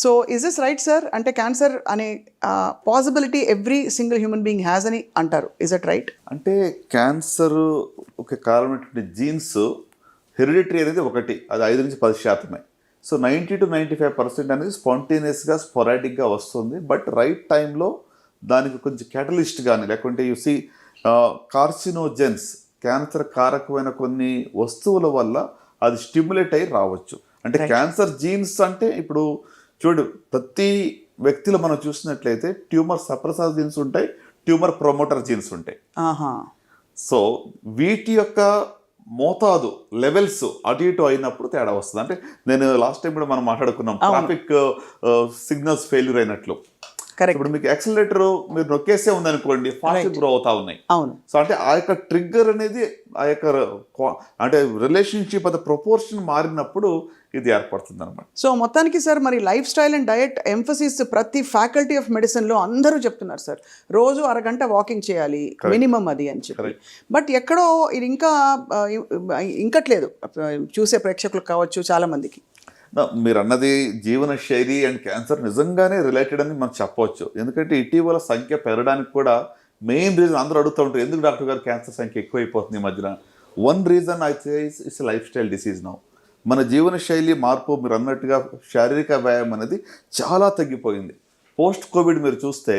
So is this right sir? అంటే cancer అనే possibility every single human being has అని అంటారు. Is it right? అంటే క్యాన్సర్ ఒక కారణమైనటువంటి జీన్స్ హెరిడిటరీ అనేది ఒకటి, అది 5-10%. సో 90-95% అనేది స్పాంటేనియస్గా స్పొరాటిక్గా వస్తుంది. బట్ రైట్ టైంలో దానికి కొంచెం క్యాటలిస్ట్ కానీ లేకుంటే యూసి కార్సినోజెన్స్, క్యాన్సర్ కారకమైన కొన్ని వస్తువుల వల్ల అది స్టిమ్యులేట్ అయ్యి రావచ్చు. అంటే క్యాన్సర్ జీన్స్ అంటే ఇప్పుడు చూడు, ప్రతి వ్యక్తిలో మనం చూసినట్లయితే ట్యూమర్ సప్రెసర్ జీన్స్ ఉంటాయి, ట్యూమర్ ప్రమోటర్ జీన్స్ ఉంటాయి. సో వీటి యొక్క మోతాదు లెవెల్స్ అటు ఇటు అయినప్పుడు తేడా వస్తుంది. అంటే నేను లాస్ట్ టైం కూడా మనం మాట్లాడుకున్నాం, ట్రాఫిక్ సిగ్నల్స్ ఫెయిల్యూర్ అయినట్లు. ఇప్పుడు మీకు యాక్సిలరేటర్ మీరు నొక్కేసే ఉందనుకోండి, ఫాస్ట్ గ్రో అవుతా ఉన్నాయి. సో అంటే ఆ యొక్క ట్రిగ్గర్ అనేది ఆ యొక్క అంటే రిలేషన్షిప్ అది ప్రపోర్షన్ మారినప్పుడు ఇది ఏర్పడుతుంది అనమాట. సో మొత్తానికి సార్ మరి life style and diet emphasis ప్రతి ఫ్యాకల్టీ ఆఫ్ మెడిసిన్లో అందరూ చెప్తున్నారు సార్, రోజు అరగంట వాకింగ్ చేయాలి మినిమం అది అని చెప్పి. బట్ ఎక్కడో ఇది ఇంకా ఇంకట్లేదు చూసే ప్రేక్షకులకు కావచ్చు చాలా మందికి. మీరు అన్నది జీవన శైలి అండ్ క్యాన్సర్ నిజంగానే రిలేటెడ్ అని మనం చెప్పవచ్చు. ఎందుకంటే ఇటీవల సంఖ్య పెరగడానికి కూడా మెయిన్ రీజన్ అందరూ అడుగుతూ ఉంటారు, ఎందుకు డాక్టర్ గారు క్యాన్సర్ సంఖ్య ఎక్కువైపోతుంది ఈ మధ్యన. వన్ రీజన్ అయితే it's life style disease now. మన జీవన శైలి మార్పు, మీరు అన్నట్టుగా శారీరక వ్యాయామం అనేది చాలా తగ్గిపోయింది. పోస్ట్ కోవిడ్ మీరు చూస్తే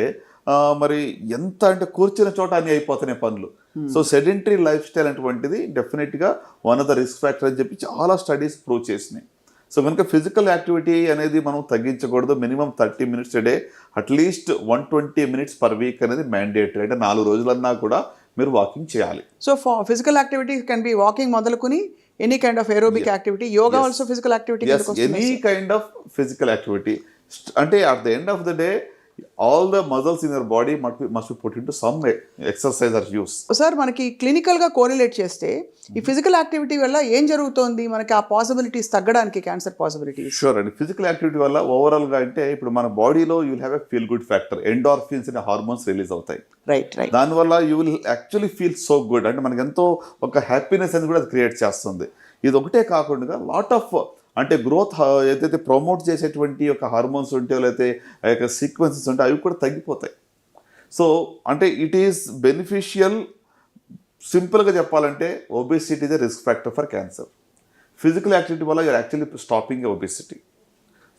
మరి ఎంత అంటే కూర్చున్న చోట అన్ని అయిపోతున్నాయి పనులు. సో సెడెంటరీ లైఫ్ స్టైల్ అటువంటిది డెఫినెట్గా one of the risk factor అని చెప్పి చాలా స్టడీస్ ప్రూవ్ చేసినాయి. సో కనుక ఫిజికల్ యాక్టివిటీ అనేది మనం తగ్గించకూడదు. Minimum 30 minutes a day, at least 120 minutes per week అనేది మ్యాండేటరీ. అంటే 4 రోజులన్నా కూడా మీరు వాకింగ్ చేయాలి. So physical activity can be walking మొదలుకొని any kind of aerobic activity, yoga also physical activity. Any kind of physical activity. అంటే at the end of the day all the muscles in your body must be put into some exercise or use. Sir మనకి క్లినికల్గా correlate చేస్తే ఈ physical activity వల్ల ఏం జరుగుతోంది మనకి, ఆ possibilities తగ్గడానికి క్యాన్సర్ పాసిబిలిటీస్? షూర్ అండి. ఫిజికల్ యాక్టివిటీ వల్ల ఓవరాల్గా అంటే ఇప్పుడు మన బాడీలో you will have a feel good factor, endorphins అనే హార్మోన్స్ రిలీజ్ అవుతాయి. రైట్. దానివల్ల you will actually feel so good. అంటే మనకి ఎంతో ఒక హ్యాపీనెస్ అనేది కూడా అది క్రియేట్ చేస్తుంది. ఇది ఒకటే కాకుండా లాట్ ఆఫ్ అంటే గ్రోత్ ఏదైతే ప్రమోట్ చేసేటువంటి ఒక హార్మోన్స్ ఉంటాయో లేకపోతే ఆ యొక్క సీక్వెన్సెస్ ఉంటాయో అవి కూడా తగ్గిపోతాయి. సో అంటే ఇట్ ఈస్ బెనిఫిషియల్. సింపుల్గా చెప్పాలంటే obesity is a risk factor for cancer. Physical activity వల్ల you're actually stopping obesity.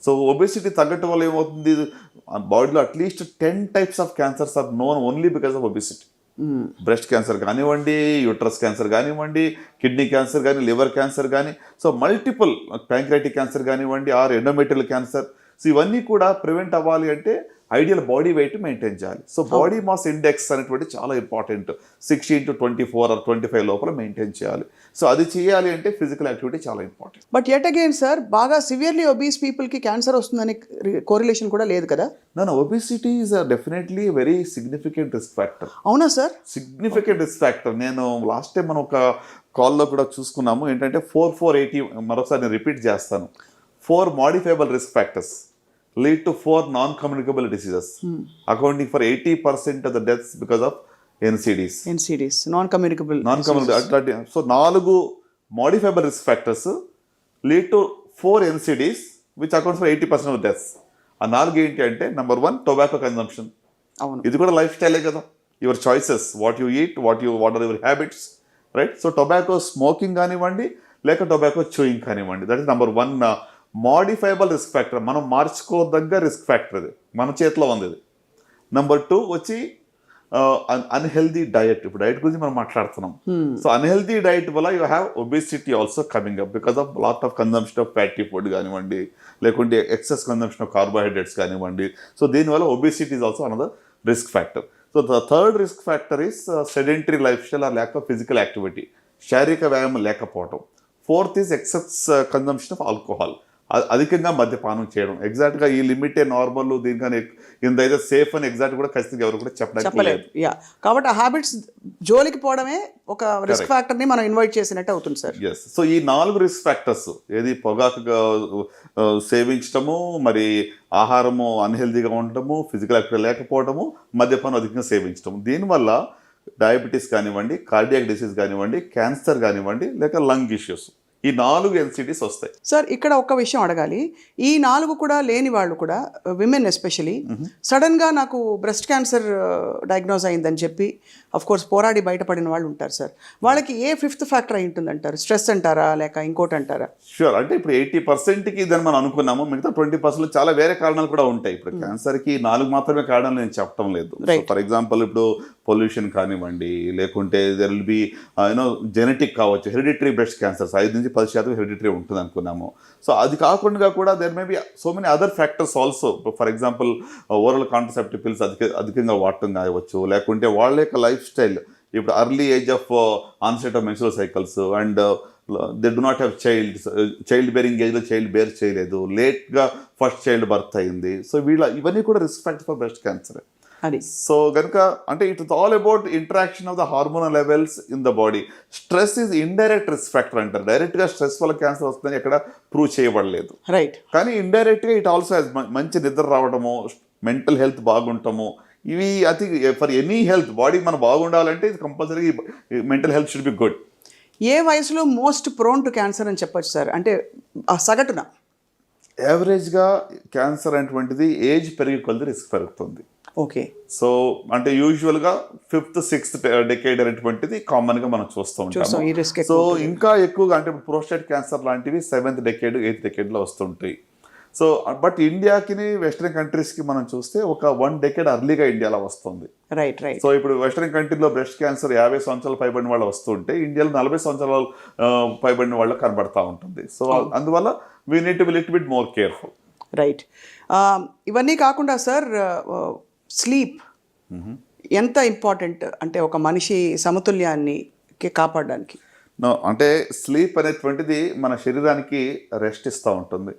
So obesity తగ్గటం వల్ల ఏమవుతుంది, బాడీలో at least 10 types of cancers are known only because of obesity. Breast cancer కానివ్వండి, uterus cancer కానివ్వండి, kidney cancer కానీ, liver cancer కానీ, so multiple pancreatic cancer కానివ్వండి, ఆర్ ఎండోమెట్రియల్ క్యాన్సర్. సో ఇవన్నీ కూడా ప్రివెంట్ అవ్వాలి అంటే ఐడియల్ బాడీ వెయిట్ మెయింటైన్ చేయాలి. సో బాడీ మాస్ ఇండెక్స్ అనేటువంటి చాలా ఇంపార్టెంట్. 60/24 or 25 లోపల మెయింటైన్ చేయాలి. సో అది చేయాలి అంటే ఫిజికల్ యాక్టివిటీ చాలా important. But at again sir, బాగా సివియర్లీ ఒబీస్ పీపుల్కి క్యాన్సర్ వస్తుందని కోరిలేషన్ కూడా లేదు కదా? Obesity is definitely very significant risk factor. అవునా సార్? Significant risk factor. నేను లాస్ట్ టైం మనం ఒక కాల్లో కూడా చూసుకున్నాము ఏంటంటే 4-4-80, మరొకసారి నేను రిపీట్ చేస్తాను. 4 modifiable risk factors lead to 4 non-communicable diseases, accounting for 80% of the deaths because of NCDs. Non-communicable. So 4 modifiable risk factors lead to 4 NCDs, which accounts for 80% of the deaths. ఆ 4 ఏంటి అంటే, నెంబర్ 1 టొబాకో కన్జంప్షన్. ఇది కూడా లైఫ్ స్టైలే కదా. Your choices, what you eat, what are your habits, right? So tobacco smoking కానివ్వండి లేక టొబాకో చూయింగ్ కానివ్వండి, that is number 1 modifiable risk factor. మనం మార్చుకోదగ్గ రిస్క్ ఫ్యాక్టర్, ఇది మన చేతిలో ఉంది. ఇది నెంబర్ 2 వచ్చి అన్హెల్దీ డయట్. ఇప్పుడు డయట్ గురించి మనం మాట్లాడుతున్నాం. సో అన్హెల్దీ డయట్ వల్ల you have obesity also coming up because of lot of consumption of fatty food కానివ్వండి, లేకుంటే ఎక్సెస్ కన్జంప్షన్ ఆఫ్ కార్బోహైడ్రేట్స్ కానివ్వండి. సో దీనివల్ల obesity is also another risk factor. So the third risk factor is sedentary life style or lack of physical activity, శారీరక వ్యాయామం లేకపోవడం. 4th is excess consumption of alcohol, అధికంగా మద్యపానం చేయడం. ఎగ్జాక్ట్గా ఈ లిమిటే నార్మల్, దీనికన్నా ఇందైతే సేఫ్ అని ఎగ్జాక్ట్ కూడా ఖచ్చితంగా ఎవరు కూడా చెప్పలేదు. కాబట్టి ఆ హ్యాబిట్స్ జోలికి పోవడమే ఒక రిస్క్ ఫ్యాక్టర్ని మనం ఇన్వైట్ చేసినట్టు అవుతుంది సార్. ఎస్. సో ఈ 4 రిస్క్ ఫ్యాక్టర్స్, ఏది పొగాకు సేవించడము, మరి ఆహారము అన్హెల్దీగా ఉండటము, ఫిజికల్ యాక్టివిటీ లేకపోవడము, మద్యపానం అధికంగా సేవించడం, దీనివల్ల డయాబెటీస్ కానివ్వండి, కార్డియాక్ డిసీజ్ కానివ్వండి, క్యాన్సర్ కానివ్వండి, లేక లంగ్ ఇష్యూస్ ఈ 4 ఎన్సిటీస్ వస్తాయి. సార్ ఇక్కడ ఒక విషయం అడగాలి. ఈ 4 కూడా లేని వాళ్ళు కూడా విమెన్ ఎస్పెషలీ సడన్గా నాకు బ్రెస్ట్ క్యాన్సర్ డయాగ్నోజ్ అయిందని చెప్పి అఫ్ కోర్స్ పోరాడి బయటపడిన వాళ్ళు ఉంటారు సార్. వాళ్ళకి ఏ 5th ఫ్యాక్టర్ అయి ఉంటుంది అంటారు? స్ట్రెస్ అంటారా లేక ఇంకోటి అంటారా? షూర్. అంటే ఇప్పుడు 80%కి ఇదని మనం అనుకున్నాము, మిగతా 20% చాలా వేరే కారణాలు కూడా ఉంటాయి. ఇప్పుడు క్యాన్సర్కి 4 మాత్రమే కారణాలు నేను చెప్పడం లేదు. ఫర్ ఎగ్జాంపుల్ ఇప్పుడు పొల్యూషన్ కానివ్వండి, లేకుంటే there will be you know genetic కావచ్చు, హెరిడిటరీ బ్రెస్ట్ క్యాన్సర్స్ 5-10% హెరిడిటరీ ఉంటుంది అనుకున్నాము. సో అది కాకుండా కూడా there may be so many other factors also. For example oral contraceptive pills అధికంగా వాడటం కావచ్చు, లేకుంటే వాళ్ళ యొక్క లైఫ్ స్టైల్, ఇప్పుడు early age of onset of menstrual cycles and they do not have child bearing ఏజ్లో చైల్డ్ బేర్ చేయలేదు, లేట్గా ఫస్ట్ చైల్డ్ బర్త్ అయింది. సో ఇవన్నీ కూడా risk factor for breast cancer. అది సో కనుక అంటే it's all about interaction of the hormonal levels in the body. Stress is indirect risk factor అంటారు. డైరెక్ట్గా స్ట్రెస్ వల్ల క్యాన్సర్ వస్తుందని ఎక్కడ ప్రూవ్ చేయబడలేదు. రైట్. కానీ ఇండైరెక్ట్గా ఇట్ ఆల్సో హ్యాస్ మంచి నిద్ర రావడము, మెంటల్ హెల్త్ బాగుంటాము, ఇవి అతి ఫర్ ఎనీ హెల్త్ బాడీ మనం బాగుండాలంటే ఇది compulsory mental health should be good. ఏ వయసులో మోస్ట్ ప్రోన్ టు క్యాన్సర్ అని చెప్పొచ్చు సార్? అంటే సగటున యావరేజ్గా క్యాన్సర్ అనేటువంటిది ఏజ్ పెరిగే కొద్ది రిస్క్ పెరుగుతుంది. ఓకే. సో అంటే యూజువల్గా 5th 6th డెకేడ్ అనేటువంటిది కామన్గా మనం చూస్తూ ఉంటాం. ఈ risk సో ఇంకా ఎక్కువగా అంటే ప్రోస్టేట్ క్యాన్సర్ లాంటివి 7th డెకేడ్ 8th డెకేడ్లో వస్తుంటాయి. సో బట్ ఇండియాకి వెస్ట్రన్ కంట్రీస్కి మనం చూస్తే ఒక 1 డెకేడ్ అర్లీగా ఇండియాలో వస్తుంది. Right right. సో ఇప్పుడు వెస్ట్రన్ కంట్రీలో బ్రెస్ట్ క్యాన్సర్ 50 సంవత్సరాలు పైబడిన వాళ్ళు వస్తుంటే ఇండియాలో 40 సంవత్సరాలు పైబడిన వాళ్ళు కనబడతా ఉంటుంది. సో అందువల్ల we need to be little bit more careful. Right. ఇవన్నీ కాకుండా సార్ స్లీప్ ఎంత ఇంపార్టెంట్ అంటే ఒక మనిషి సమతుల్యాన్ని కాపాడడానికి? అంటే స్లీప్ అనేటువంటిది మన శరీరానికి రెస్ట్ ఇస్తూ ఉంటుంది.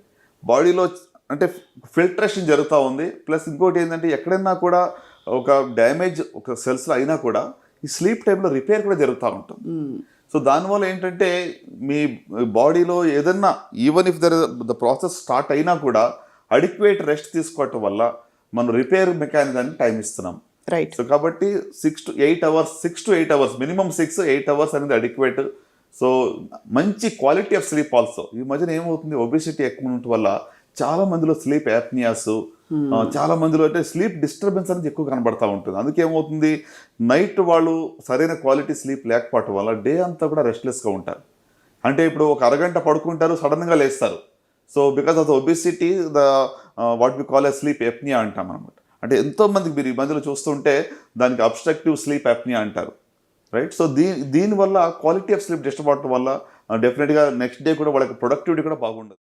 బాడీలో అంటే ఫిల్టరేషన్ జరుగుతూ ఉంది. ప్లస్ ఇంకోటి ఏంటంటే ఎక్కడైనా కూడా ఒక డ్యామేజ్ ఒక సెల్స్లో అయినా కూడా ఈ స్లీప్ టైంలో రిపేర్ కూడా జరుగుతూ ఉంటుంది. సో దానివల్ల ఏంటంటే మీ బాడీలో ఏదన్నా even if the process start అయినా కూడా అడిక్వేట్ రెస్ట్ తీసుకోవటం వల్ల మనం రిపేర్ మెకానిజానికి టైం ఇస్తున్నాం. రైట్. సో కాబట్టి 6 to 8 అవర్స్ మినిమం 6-8 అవర్స్ అనేది అడిక్వేట్. సో మంచి క్వాలిటీ ఆఫ్ స్లీప్ ఆల్సో. ఈ మధ్యన ఏమవుతుంది, ఒబేసిటీ ఎక్కువ ఉండటం వల్ల చాలా మందిలో స్లీప్ యాప్నియాస్, చాలా మందిలో అంటే స్లీప్ డిస్టర్బెన్స్ అనేది ఎక్కువ కనబడతా ఉంటుంది. అందుకే ఏమవుతుంది, నైట్ వాళ్ళు సరైన క్వాలిటీ స్లీప్ లేకపోవటం వల్ల డే అంతా కూడా రెస్ట్లెస్గా ఉంటారు. అంటే ఇప్పుడు ఒక అరగంట పడుకుంటారు, సడన్గా లేస్తారు. So because of the obesity the what we call a sleep apnea అంటాం అనమాట. అంటే ఎంతోమందికి మీరు ఈ మధ్యలో చూస్తుంటే దానికి అబ్స్ట్రక్టివ్ స్లీప్ ఎప్నియా అంటారు. రైట్. సో దీనివల్ల క్వాలిటీ ఆఫ్ స్లీప్ డిస్టర్బ్ అవడం వల్ల డెఫినెట్గా నెక్స్ట్ డే కూడా వాళ్ళకి ప్రొడక్టివిటీ కూడా బాగుండదు.